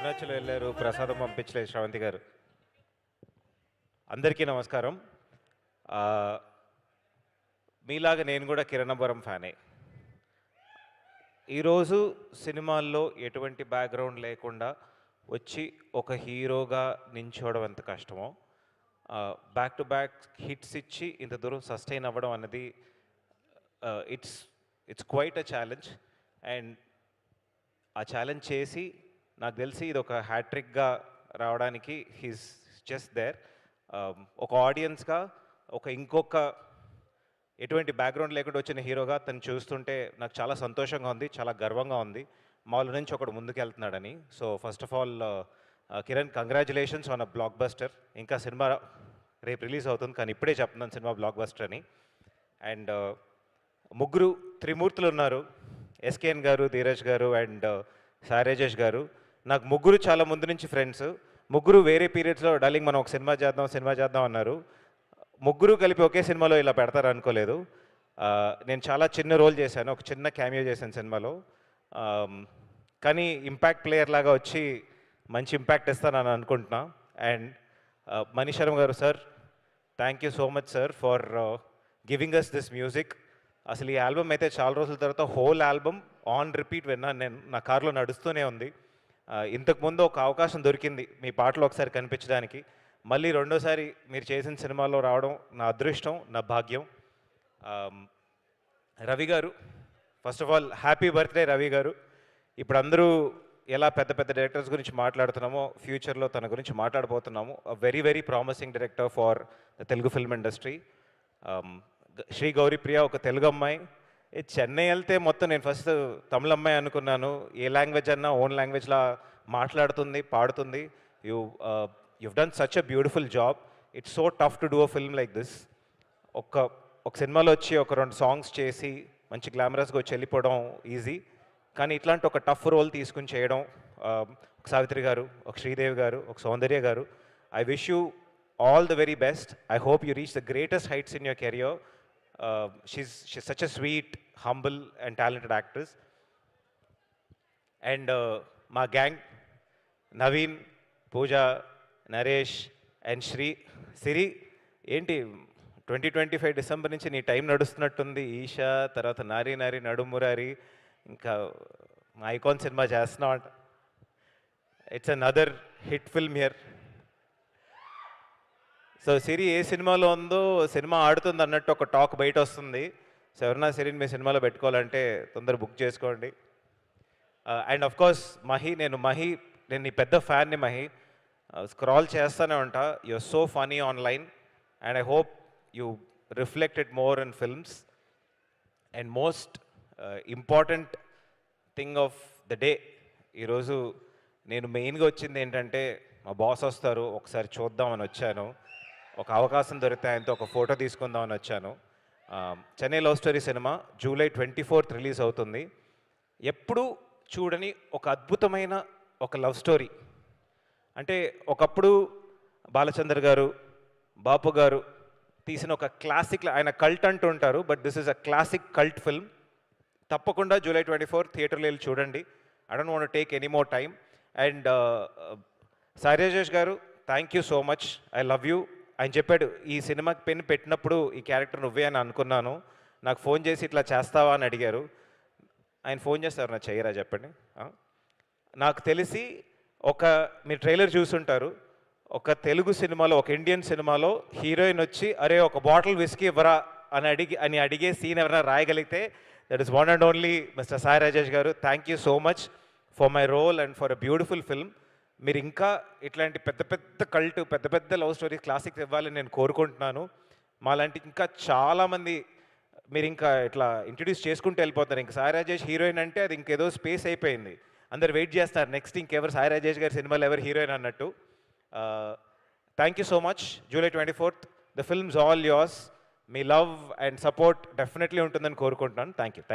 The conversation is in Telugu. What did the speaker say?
అరుణాచల్ వెళ్ళారు, ప్రసాదం పంపించలేదు శ్రవంతి గారు. అందరికీ నమస్కారం. ఆ, మీలాగా నేను కూడా కిరణబరం ఫ్యానే. ఈరోజు సినిమాల్లో ఎటువంటి బ్యాక్గ్రౌండ్ లేకుండా వచ్చి ఒక హీరోగా నించోవడం ఎంత కష్టమో, బ్యాక్ టు బ్యాక్ హిట్స్ ఇచ్చి ఇంత దూరం సస్టైన్ అవ్వడం అన్నది it's it's quite a challenge. And ఆ ఛాలెంజ్ చేసి నాకు తెలిసి ఇది ఒక హ్యాట్రిక్గా రావడానికి హీస్ జస్ట్ దేర్. ఒక ఆడియన్స్గా ఇంకొక ఎటువంటి బ్యాక్గ్రౌండ్ లేకుండా వచ్చిన హీరోగా తను చూస్తుంటే నాకు చాలా సంతోషంగా ఉంది, చాలా గర్వంగా ఉంది. మాలో నుంచి ఒకడు ముందుకు వెళ్తున్నాడని. So first of all Kiran, congratulations on a blockbuster. ఇంకా సినిమా రేపు రిలీజ్ అవుతుంది, కానీ ఇప్పుడే చెప్తున్నాను సినిమా బ్లాక్ బస్టర్ అని. అండ్ ముగ్గురు త్రిమూర్తులు ఉన్నారు, ఎస్కేఎన్ గారు, ధీరజ్ గారు అండ్ సాయి రాజేష్ గారు. నాకు ముగ్గురు చాలా ముందు నుంచి ఫ్రెండ్స్. ముగ్గురు వేరే పీరియడ్స్లో డార్లింగ్ మనం ఒక సినిమా చేద్దాం అన్నారు. ముగ్గురు కలిపి ఒకే సినిమాలో ఇలా పెడతారు అనుకోలేదు. నేను చాలా చిన్న రోల్ చేశాను, ఒక చిన్న క్యామియో చేశాను సినిమాలో. కానీ ఇంపాక్ట్ ప్లేయర్ లాగా వచ్చి మంచి ఇంపాక్ట్ ఇస్తానని అనుకుంటున్నా. And Manish Sharma garu, sir thank you so much sir for giving us this music. అసలు ఈ ఆల్బమ్ అయితే చాలా రోజుల తర్వాత హోల్ ఆల్బమ్ ఆన్ రిపీట్ విన్నాను నేను, నా కార్లో నడుస్తూనే ఉంది. ఇంతకుముందు ఒక అవకాశం దొరికింది మీ పాటలు ఒకసారి కనిపించడానికి. మళ్ళీ రెండోసారి మీరు చేసిన సినిమాలో రావడం నా అదృష్టం, నా భాగ్యం. రవి గారు, first of all happy birthday Ravi గారు. ఇప్పుడు అందరూ ఎలా పెద్ద పెద్ద డైరెక్టర్స్ గురించి మాట్లాడుతున్నామో, ఫ్యూచర్లో తన గురించి మాట్లాడబోతున్నాము. Very very promising director for the Telugu film industry. Shri Gauripriya ఒక తెలుగు అమ్మాయి. చెన్నై వెళ్తే మొత్తం నేను ఫస్ట్ తమిళ అమ్మాయి అనుకున్నాను. ఏ లాంగ్వేజ్ అన్నా ఓన్ లాంగ్వేజ్లా మాట్లాడుతుంది, పాడుతుంది. you've done such a beautiful job. It's so tough to do a film like this. ఒక సినిమాలో వచ్చి ఒక 2 సాంగ్స్ చేసి మంచి గ్లామరస్గా వచ్చి వెళ్ళిపోవడం ఈజీ, కానీ ఇట్లాంటి ఒక టఫ్ రోల్ తీసుకుని చేయడం, ఒక సావిత్రి గారు, ఒక శ్రీదేవి గారు, ఒక సౌందర్య గారు, I wish you all the very best. I hope you reach the greatest heights in your career. She's such a sweet, humble and talented actress. And మా గ్యాంగ్ నవీన్, పూజ, నరేష్ అండ్ సిరి. ఏంటి 2025 డిసెంబర్ నుంచి నీ టైం నడుస్తున్నట్టుంది. ఈషా, తర్వాత నారీ నడుమురారి, ఇంకా మా ఐకాన్ సినిమా చేస్తున్నావు అంట. It's another hit film here. So Siri ఏ సినిమాలో ఉందో సినిమా ఆడుతుంది అన్నట్టు ఒక టాక్ బయట వస్తుంది. సో ఎవరన్నా సిరిని మీ సినిమాలో పెట్టుకోవాలంటే తొందర బుక్ చేసుకోండి. అండ్ ఆఫ్ కోర్స్ నేను నీ పెద్ద ఫ్యాన్ని మహి. స్క్రాల్ చేస్తూనే ఉంటా. You are so funny online and I hope you reflect it more in films. And most important thing of the day, ఈరోజు నేను మెయిన్గా వచ్చింది ఏంటంటే మా బాస్ వస్తారు, ఒకసారి చూద్దామని వచ్చాను. ఒక అవకాశం దొరికితే ఆయనతో ఒక ఫోటో తీసుకుందామని వచ్చాను. Chennai love story cinema July 24th release అవుతుంది. ఎప్పుడూ చూడని ఒక అద్భుతమైన ఒక లవ్ స్టోరీ. అంటే ఒకప్పుడు బాలచంద్ర గారు, బాపు గారు తీసిన ఒక క్లాసిక్, ఆయన కల్ట్ అంటూ ఉంటారు, but this is a classic cult film. తప్పకుండా జూలై 24 థియేటర్లో వెళ్ళి చూడండి. I don't want take any more time. And Sai Rajesh garu, thank you so much, I love you. ఆయన చెప్పాడు ఈ సినిమాకి పెన్ పెట్టినప్పుడు ఈ క్యారెక్టర్ నువ్వే అని అనుకున్నాను, నాకు ఫోన్ చేసి ఇట్లా చేస్తావా అని అడిగారు. ఆయన ఫోన్ చేస్తారు, నా చెయ్యరా చెప్పండి. నాకు తెలిసి మీరు ట్రైలర్ చూసుంటారు, ఒక తెలుగు సినిమాలో, ఒక ఇండియన్ సినిమాలో హీరోయిన్ వచ్చి అరే ఒక బాటిల్ విస్కీ ఇవ్వరా అని అడిగే సీన్ ఎవరైనా రాయగలిగితే that is one and only mister Sai Rajesh garu. Thank you so much for my role and for a beautiful film. మీరు ఇంకా ఇట్లాంటి పెద్ద పెద్ద కల్ట్, పెద్ద పెద్ద లవ్ స్టోరీస్, క్లాసిక్స్ ఇవ్వాలని నేను కోరుకుంటున్నాను. మాలాంటి ఇంకా చాలామంది మీరు ఇంకా ఇట్లా ఇంట్రడ్యూస్ చేసుకుంటూ వెళ్ళిపోతారు. ఇంకా సాయి రాజేష్ హీరోయిన్ అంటే అది ఇంకేదో స్పేస్ అయిపోయింది. అందరు వెయిట్ చేస్తారు నెక్స్ట్ ఇంకెవరు సాయి రాజేష్ గారి సినిమాలో ఎవరు హీరోయిన్ అన్నట్టు. Thank you so much. July 24th the films all yours. Me love and support definitely ఉంటుందని కోరుకుంటున్నాను. Thank you.